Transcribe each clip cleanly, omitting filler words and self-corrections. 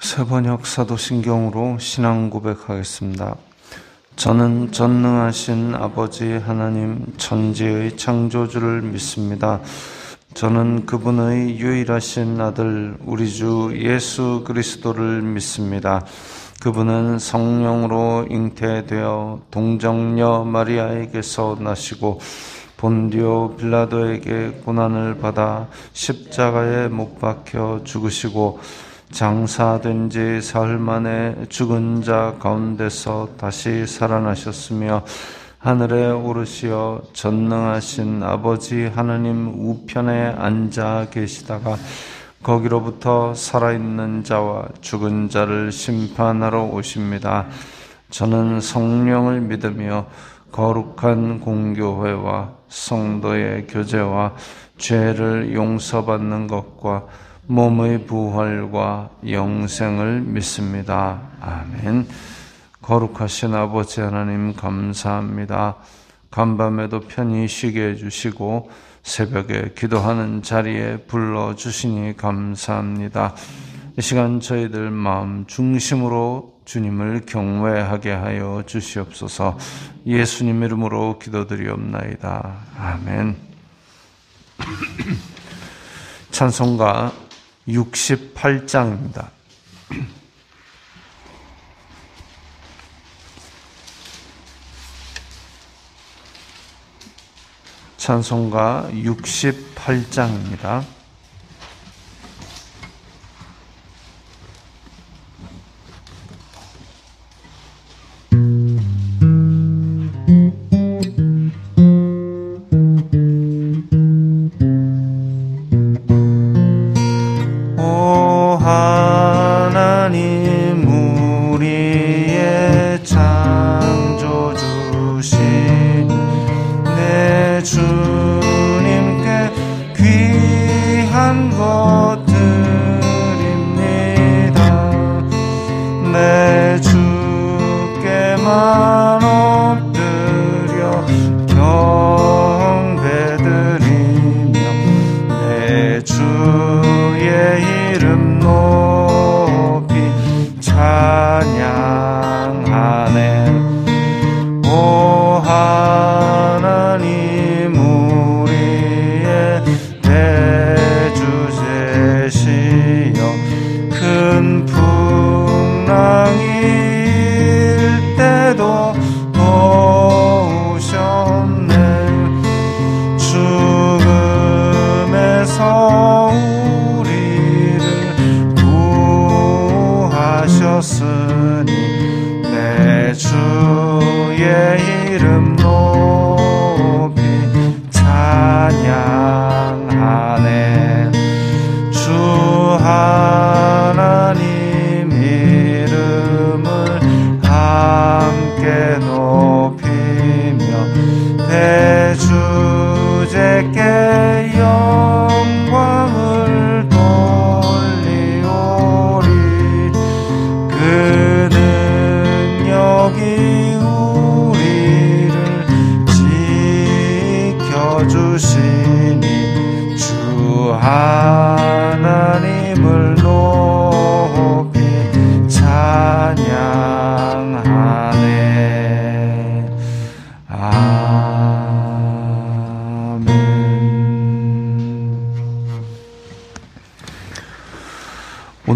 새번역 사도신경으로 신앙 고백하겠습니다. 저는 전능하신 아버지 하나님 천지의 창조주를 믿습니다. 저는 그분의 유일하신 아들 우리 주 예수 그리스도를 믿습니다. 그분은 성령으로 잉태되어 동정녀 마리아에게서 나시고 본디오 빌라도에게 고난을 받아 십자가에 못 박혀 죽으시고 장사된 지 사흘 만에 죽은 자 가운데서 다시 살아나셨으며 하늘에 오르시어 전능하신 아버지 하나님 우편에 앉아 계시다가 거기로부터 살아있는 자와 죽은 자를 심판하러 오십니다. 저는 성령을 믿으며 거룩한 공교회와 성도의 교제와 죄를 용서받는 것과 몸의 부활과 영생을 믿습니다. 아멘. 거룩하신 아버지 하나님 감사합니다. 간밤에도 편히 쉬게 해주시고 새벽에 기도하는 자리에 불러주시니 감사합니다. 이 시간 저희들 마음 중심으로 주님을 경외하게 하여 주시옵소서. 예수님 이름으로 기도드리옵나이다. 아멘. 찬송가 68장입니다. 찬송가 68장입니다.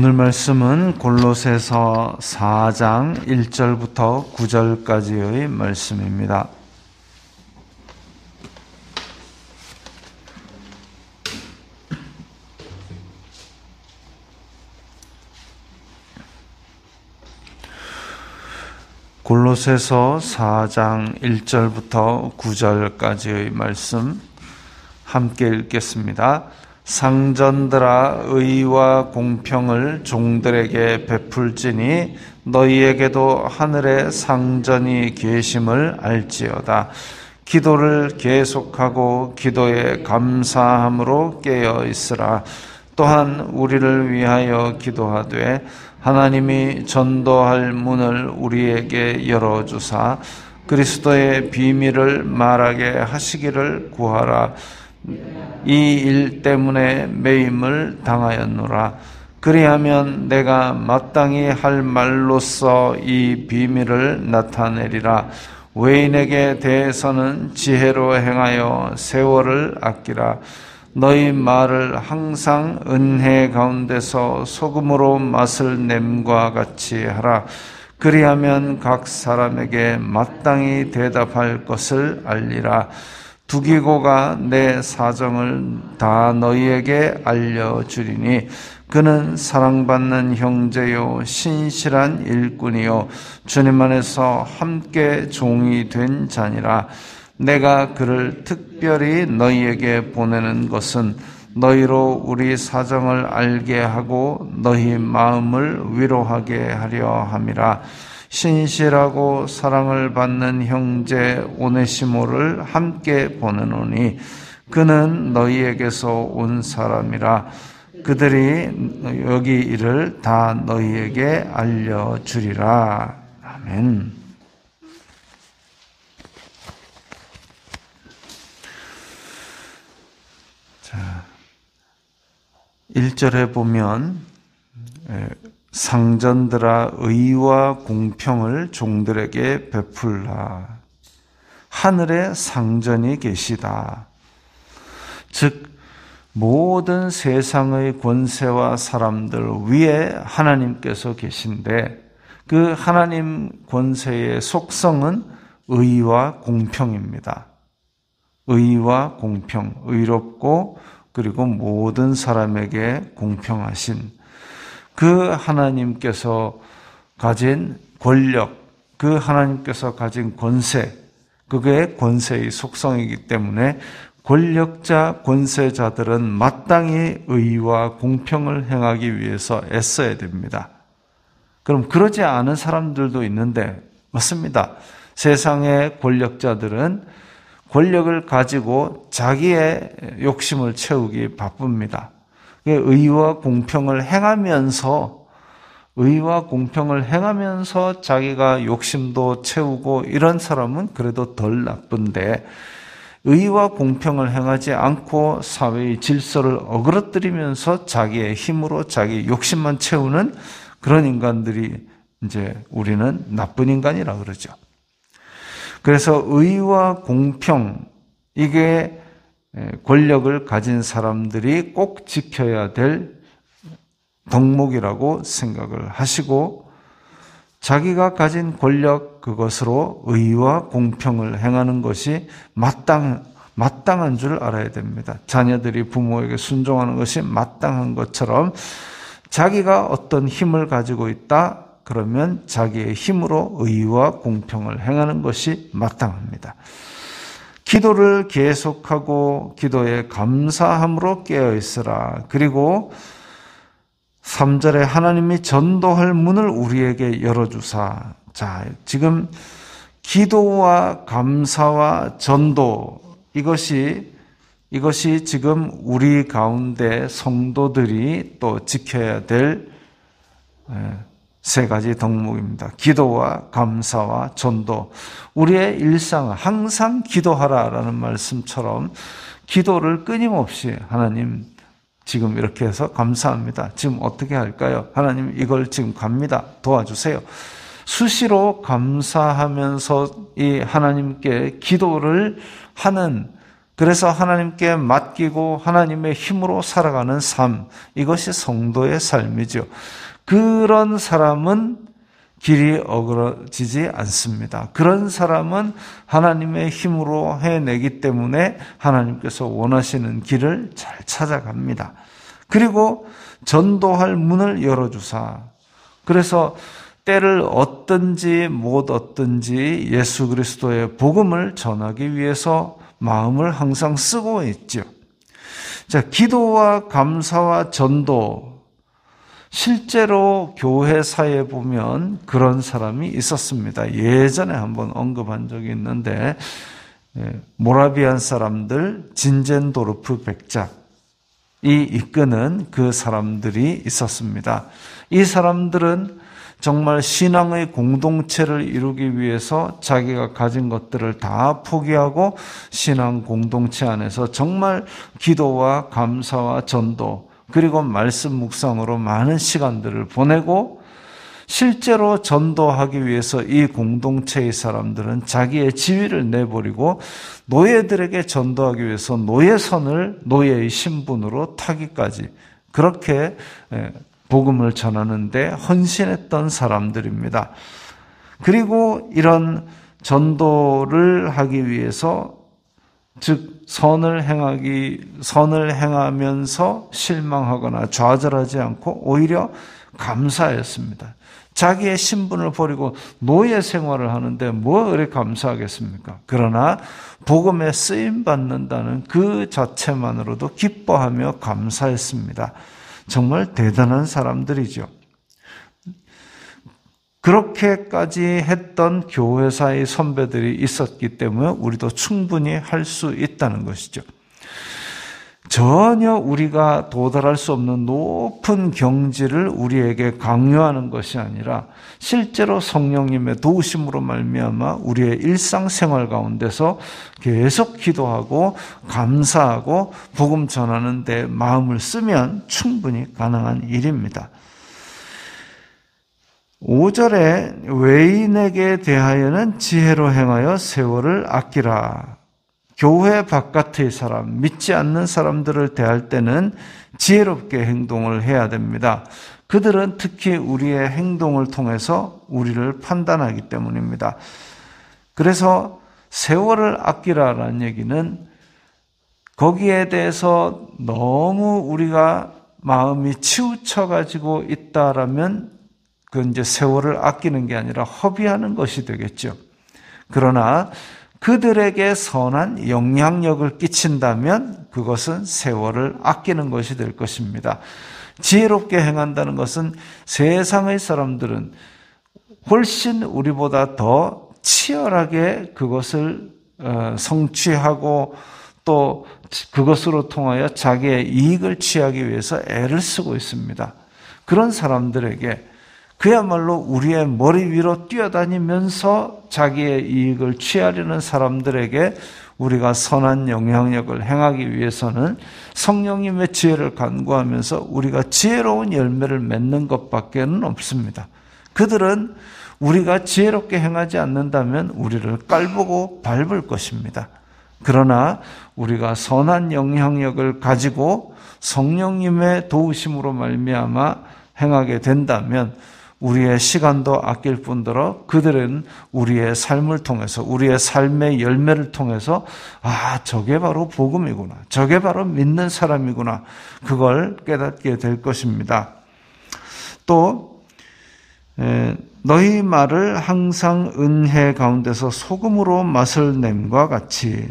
오늘 말씀은 골로새서 4장 1절부터 9절까지의 말씀입니다. 골로새서 4장 1절부터 9절까지의 말씀 함께 읽겠습니다. 상전들아 의와 공평을 종들에게 베풀지니 너희에게도 하늘에 상전이 계심을 알지어다. 기도를 계속하고 기도에 감사함으로 깨어 있으라. 또한 우리를 위하여 기도하되 하나님이 전도할 문을 우리에게 열어주사 그리스도의 비밀을 말하게 하시기를 구하라. 이 일 때문에 매임을 당하였노라. 그리하면 내가 마땅히 할 말로써 이 비밀을 나타내리라. 외인에게 대해서는 지혜로 행하여 세월을 아끼라. 너희 말을 항상 은혜 가운데서 소금으로 맛을 냄과 같이 하라. 그리하면 각 사람에게 마땅히 대답할 것을 알리라. 두기고가 내 사정을 다 너희에게 알려주리니 그는 사랑받는 형제요 신실한 일꾼이요 주님 안에서 함께 종이 된 자니라. 내가 그를 특별히 너희에게 보내는 것은 너희로 우리 사정을 알게 하고 너희 마음을 위로하게 하려 함이라. 신실하고 사랑을 받는 형제 오네시모를 함께 보내노니 그는 너희에게서 온 사람이라. 그들이 여기 일을 다 너희에게 알려주리라. 아멘. 자, 1절에 보면 상전들아 의와 공평을 종들에게 베풀라. 하늘에 상전이 계시다. 즉 모든 세상의 권세와 사람들 위에 하나님께서 계신데 그 하나님 권세의 속성은 의와 공평입니다. 의와 공평, 의롭고 그리고 모든 사람에게 공평하신 그 하나님께서 가진 권력, 그 하나님께서 가진 권세, 그게 권세의 속성이기 때문에 권력자, 권세자들은 마땅히 의와 공평을 행하기 위해서 애써야 됩니다. 그럼 그러지 않은 사람들도 있는데 맞습니다. 세상의 권력자들은 권력을 가지고 자기의 욕심을 채우기 바쁩니다. 의와 공평을 행하면서 자기가 욕심도 채우고 이런 사람은 그래도 덜 나쁜데 의와 공평을 행하지 않고 사회의 질서를 어그러뜨리면서 자기의 힘으로 자기 욕심만 채우는 그런 인간들이 이제 우리는 나쁜 인간이라 그러죠. 그래서 의와 공평, 이게 권력을 가진 사람들이 꼭 지켜야 될 덕목이라고 생각을 하시고 자기가 가진 권력 그것으로 의와 공평을 행하는 것이 마땅한 줄 알아야 됩니다. 자녀들이 부모에게 순종하는 것이 마땅한 것처럼 자기가 어떤 힘을 가지고 있다 그러면 자기의 힘으로 의와 공평을 행하는 것이 마땅합니다. 기도를 계속하고 기도에 감사함으로 깨어있으라. 그리고 3절에 하나님이 전도할 문을 우리에게 열어주사. 자, 지금 기도와 감사와 전도 이것이 지금 우리 가운데 성도들이 또 지켜야 될 세 가지 덕목입니다. 기도와 감사와 전도. 우리의 일상 항상 기도하라라는 말씀처럼 기도를 끊임없이 하나님 지금 이렇게 해서 감사합니다. 지금 어떻게 할까요? 하나님 이걸 지금 갑니다. 도와주세요. 수시로 감사하면서 이 하나님께 기도를 하는 그래서 하나님께 맡기고 하나님의 힘으로 살아가는 삶 이것이 성도의 삶이죠. 그런 사람은 길이 어그러지지 않습니다. 그런 사람은 하나님의 힘으로 해내기 때문에 하나님께서 원하시는 길을 잘 찾아갑니다. 그리고 전도할 문을 열어주사. 그래서 때를 얻든지 못 얻든지 예수 그리스도의 복음을 전하기 위해서 마음을 항상 쓰고 있죠. 자, 기도와 감사와 전도. 실제로 교회사에 보면 그런 사람이 있었습니다. 예전에 한번 언급한 적이 있는데 모라비안 사람들 진젠도르프 백작이 이끄는 그 사람들이 있었습니다. 이 사람들은 정말 신앙의 공동체를 이루기 위해서 자기가 가진 것들을 다 포기하고 신앙 공동체 안에서 정말 기도와 감사와 전도 그리고 말씀 묵상으로 많은 시간들을 보내고 실제로 전도하기 위해서 이 공동체의 사람들은 자기의 지위를 내버리고 노예들에게 전도하기 위해서 노예선을 노예의 신분으로 타기까지 그렇게 복음을 전하는 데 헌신했던 사람들입니다. 그리고 이런 전도를 하기 위해서 즉 선을 행하면서 실망하거나 좌절하지 않고 오히려 감사했습니다. 자기의 신분을 버리고 노예 생활을 하는데 뭐 그리 감사하겠습니까? 그러나 복음에 쓰임 받는다는 그 자체만으로도 기뻐하며 감사했습니다. 정말 대단한 사람들이죠. 그렇게까지 했던 교회사의 선배들이 있었기 때문에 우리도 충분히 할 수 있다는 것이죠. 전혀 우리가 도달할 수 없는 높은 경지를 우리에게 강요하는 것이 아니라 실제로 성령님의 도우심으로 말미암아 우리의 일상생활 가운데서 계속 기도하고 감사하고 복음 전하는 데 마음을 쓰면 충분히 가능한 일입니다. 5절에 외인에게 대하여는 지혜로 행하여 세월을 아끼라. 교회 바깥의 사람, 믿지 않는 사람들을 대할 때는 지혜롭게 행동을 해야 됩니다. 그들은 특히 우리의 행동을 통해서 우리를 판단하기 때문입니다. 그래서 세월을 아끼라라는 얘기는 거기에 대해서 너무 우리가 마음이 치우쳐가지고 있다라면 그건 이제 세월을 아끼는 게 아니라 허비하는 것이 되겠죠. 그러나 그들에게 선한 영향력을 끼친다면 그것은 세월을 아끼는 것이 될 것입니다. 지혜롭게 행한다는 것은 세상의 사람들은 훨씬 우리보다 더 치열하게 그것을 성취하고 또 그것으로 통하여 자기의 이익을 취하기 위해서 애를 쓰고 있습니다. 그런 사람들에게 그야말로 우리의 머리 위로 뛰어다니면서 자기의 이익을 취하려는 사람들에게 우리가 선한 영향력을 행하기 위해서는 성령님의 지혜를 간구하면서 우리가 지혜로운 열매를 맺는 것밖에는 없습니다. 그들은 우리가 지혜롭게 행하지 않는다면 우리를 깔보고 밟을 것입니다. 그러나 우리가 선한 영향력을 가지고 성령님의 도우심으로 말미암아 행하게 된다면 우리의 시간도 아낄 뿐더러 그들은 우리의 삶을 통해서 우리의 삶의 열매를 통해서 저게 바로 복음이구나. 저게 바로 믿는 사람이구나. 그걸 깨닫게 될 것입니다. 또 너희 말을 항상 은혜 가운데서 소금으로 맛을 냄과 같이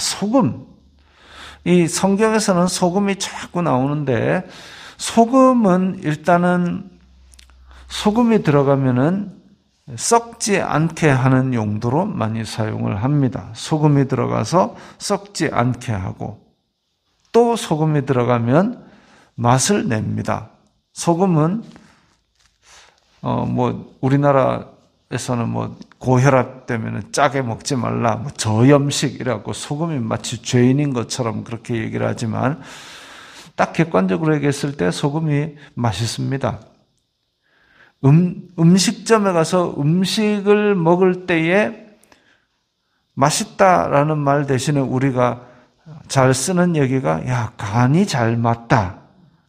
소금. 이 성경에서는 소금이 자꾸 나오는데 소금은 일단은 소금이 들어가면은 썩지 않게 하는 용도로 많이 사용을 합니다. 소금이 들어가서 썩지 않게 하고 또 소금이 들어가면 맛을 냅니다. 소금은 우리나라에서는 고혈압 때문에 짜게 먹지 말라, 저염식이라고 소금이 마치 죄인인 것처럼 그렇게 얘기를 하지만 딱 객관적으로 얘기했을 때 소금이 맛있습니다. 음식점에 가서 음식을 먹을 때에 맛있다라는 말 대신에 우리가 잘 쓰는 얘기가 간이 잘 맞다.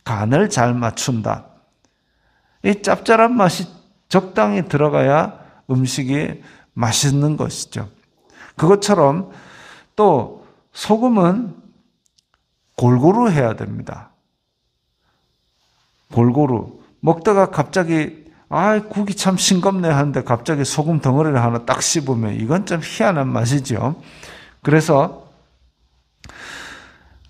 간을 잘 맞춘다. 이 짭짤한 맛이 적당히 들어가야 음식이 맛있는 것이죠. 그것처럼 또 소금은 골고루 해야 됩니다. 골고루. 먹다가 갑자기 국이 참 싱겁네 하는데 갑자기 소금 덩어리를 하나 딱 씹으면 이건 좀 희한한 맛이죠. 그래서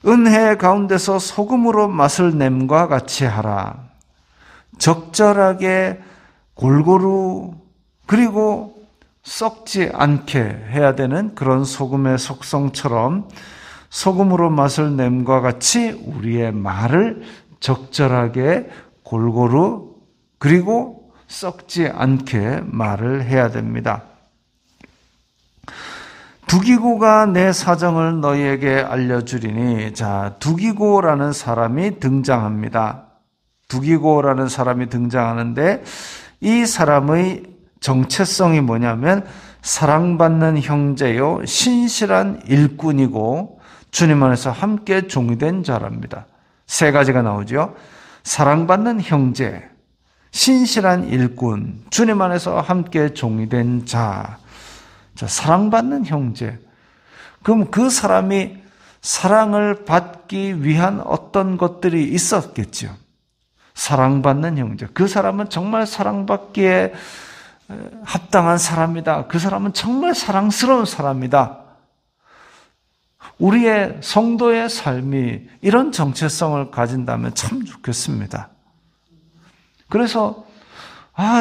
은혜 가운데서 소금으로 맛을 냄과 같이 하라. 적절하게 골고루 그리고 썩지 않게 해야 되는 그런 소금의 속성처럼 소금으로 맛을 냄과 같이 우리의 말을 적절하게 골고루 그리고 썩지 않게 말을 해야 됩니다. 두기고가 내 사정을 너희에게 알려주리니. 자, 두기고라는 사람이 등장합니다. 두기고라는 사람이 등장하는데 이 사람의 정체성이 뭐냐면 사랑받는 형제요 신실한 일꾼이고 주님 안에서 함께 종이 된 자랍니다. 세 가지가 나오죠. 사랑받는 형제, 신실한 일꾼, 주님 안에서 함께 종이 된 자. 자, 사랑받는 형제. 그럼 그 사람이 사랑을 받기 위한 어떤 것들이 있었겠죠. 사랑받는 형제. 그 사람은 정말 사랑받기에 합당한 사람이다. 그 사람은 정말 사랑스러운 사람이다. 우리의 성도의 삶이 이런 정체성을 가진다면 참 좋겠습니다. 그래서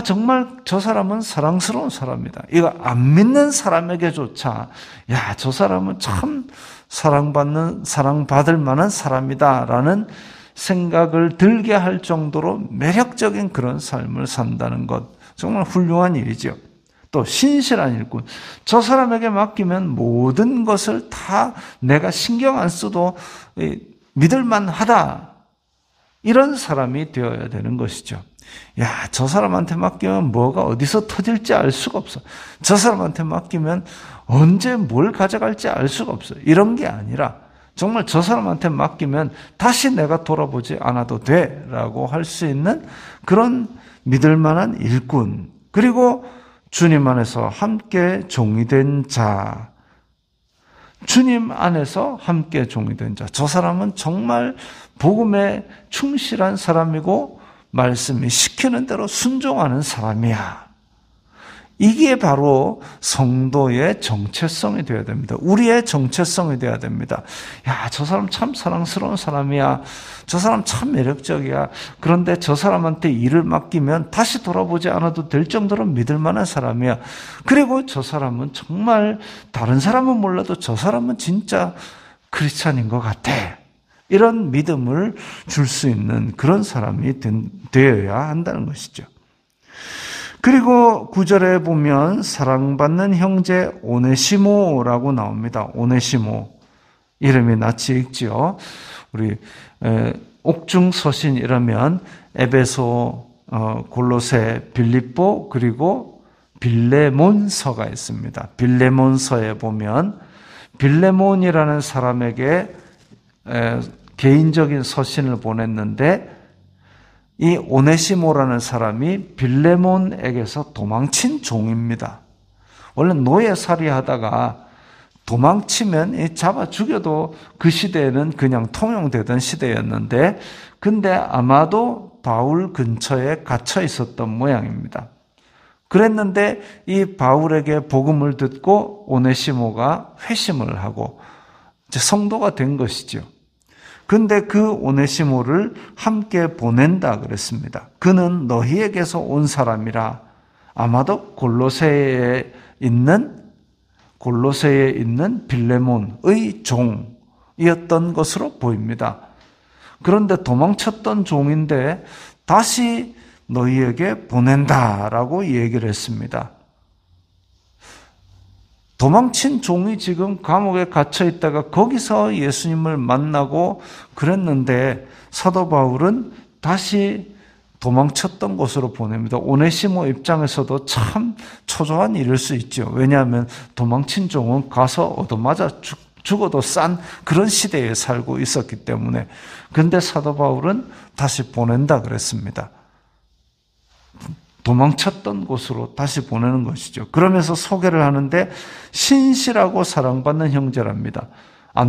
정말 저 사람은 사랑스러운 사람이다. 이거 안 믿는 사람에게조차 저 사람은 참 사랑받을 만한 사람이다라는 생각을 들게 할 정도로 매력적인 그런 삶을 산다는 것, 정말 훌륭한 일이죠. 또 신실한 일꾼. 저 사람에게 맡기면 모든 것을 다 내가 신경 안 써도 믿을만 하다. 이런 사람이 되어야 되는 것이죠. 저 사람한테 맡기면 뭐가 어디서 터질지 알 수가 없어. 저 사람한테 맡기면 언제 뭘 가져갈지 알 수가 없어. 이런 게 아니라 정말 저 사람한테 맡기면 다시 내가 돌아보지 않아도 돼라고 할 수 있는 그런 믿을 만한 일꾼. 그리고 주님 안에서 함께 종이 된 자. 주님 안에서 함께 종이 된 자. 저 사람은 정말 복음에 충실한 사람이고 말씀이 시키는 대로 순종하는 사람이야. 이게 바로 성도의 정체성이 되어야 됩니다. 우리의 정체성이 되어야 됩니다. 저 사람 참 사랑스러운 사람이야. 저 사람 참 매력적이야. 그런데 저 사람한테 일을 맡기면 다시 돌아보지 않아도 될 정도로 믿을 만한 사람이야. 그리고 저 사람은 정말 다른 사람은 몰라도 저 사람은 진짜 크리스찬인 것 같아. 이런 믿음을 줄 수 있는 그런 사람이 되어야 한다는 것이죠. 그리고 9절에 보면 사랑받는 형제 오네시모라고 나옵니다. 오네시모. 이름이 낯이 익지요. 우리 옥중 서신 이러면 에베소, 골로새, 빌립보 그리고 빌레몬서가 있습니다. 빌레몬서에 보면 빌레몬이라는 사람에게 개인적인 서신을 보냈는데 이 오네시모라는 사람이 빌레몬에게서 도망친 종입니다. 원래 노예살이 하다가 도망치면 잡아 죽여도 그 시대에는 그냥 통용되던 시대였는데 근데 아마도 바울 근처에 갇혀 있었던 모양입니다. 그랬는데 이 바울에게 복음을 듣고 오네시모가 회심을 하고 이제 성도가 된 것이죠. 근데 그 오네시모를 함께 보낸다 그랬습니다. 그는 너희에게서 온 사람이라. 아마도 골로새에 있는 빌레몬의 종이었던 것으로 보입니다. 그런데 도망쳤던 종인데 다시 너희에게 보낸다라고 얘기를 했습니다. 도망친 종이 지금 감옥에 갇혀 있다가 거기서 예수님을 만나고 그랬는데 사도 바울은 다시 도망쳤던 곳으로 보냅니다. 오네시모 입장에서도 참 초조한 일일 수 있죠. 왜냐하면 도망친 종은 가서 얻어맞아 죽어도 싼 그런 시대에 살고 있었기 때문에. 그런데 사도 바울은 다시 보낸다 그랬습니다. 도망쳤던 곳으로 다시 보내는 것이죠. 그러면서 소개를 하는데 신실하고 사랑받는 형제랍니다.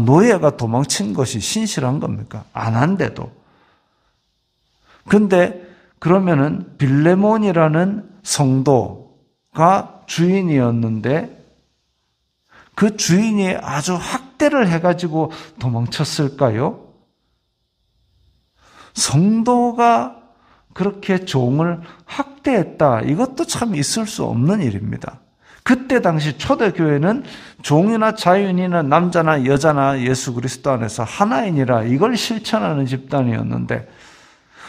노예가 도망친 것이 신실한 겁니까? 안 한데도. 근데 그러면은 빌레몬이라는 성도가 주인이었는데 그 주인이 아주 학대를 해가지고 도망쳤을까요? 성도가 그렇게 종을 학대했다. 이것도 참 있을 수 없는 일입니다. 그때 당시 초대교회는 종이나 자유인이나 남자나 여자나 예수 그리스도 안에서 하나이니라 이걸 실천하는 집단이었는데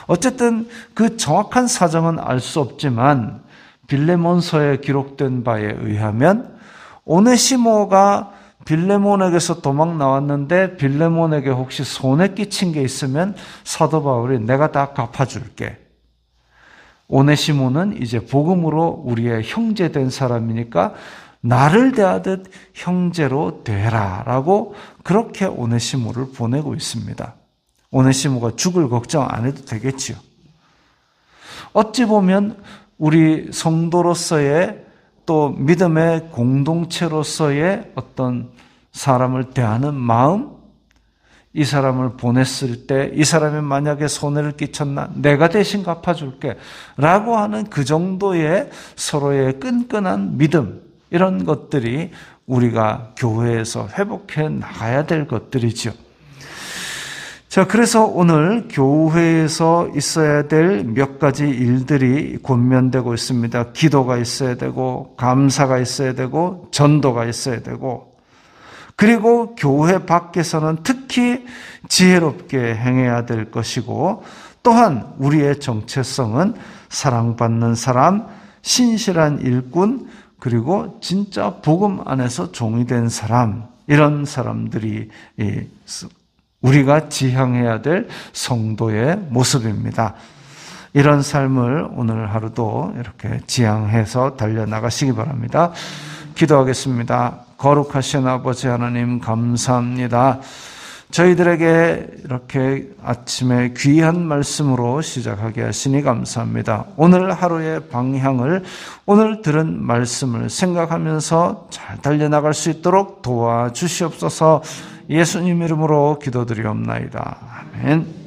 어쨌든 그 정확한 사정은 알 수 없지만 빌레몬서에 기록된 바에 의하면 오네시모가 빌레몬에게서 도망 나왔는데 빌레몬에게 혹시 손해 끼친 게 있으면 사도 바울이 내가 다 갚아줄게. 오네시모는 이제 복음으로 우리의 형제 된 사람이니까 나를 대하듯 형제로 되라 라고 그렇게 오네시모를 보내고 있습니다. 오네시모가 죽을 걱정 안 해도 되겠지요. 어찌 보면 우리 성도로서의 또 믿음의 공동체로서의 어떤 사람을 대하는 마음, 이 사람을 보냈을 때 이 사람이 만약에 손해를 끼쳤나 내가 대신 갚아줄게 라고 하는 그 정도의 서로의 끈끈한 믿음, 이런 것들이 우리가 교회에서 회복해 나가야 될 것들이죠. 자, 그래서 오늘 교회에서 있어야 될 몇 가지 일들이 권면되고 있습니다. 기도가 있어야 되고, 감사가 있어야 되고, 전도가 있어야 되고, 그리고 교회 밖에서는 특히 지혜롭게 행해야 될 것이고, 또한 우리의 정체성은 사랑받는 사람, 신실한 일꾼, 그리고 진짜 복음 안에서 종이 된 사람, 이런 사람들이 우리가 지향해야 될 성도의 모습입니다. 이런 삶을 오늘 하루도 이렇게 지향해서 달려나가시기 바랍니다. 기도하겠습니다. 거룩하신 아버지 하나님 감사합니다. 저희들에게 이렇게 아침에 귀한 말씀으로 시작하게 하시니 감사합니다. 오늘 하루의 방향을, 오늘 들은 말씀을 생각하면서 잘 달려나갈 수 있도록 도와주시옵소서. 예수님 이름으로 기도드리옵나이다. 아멘.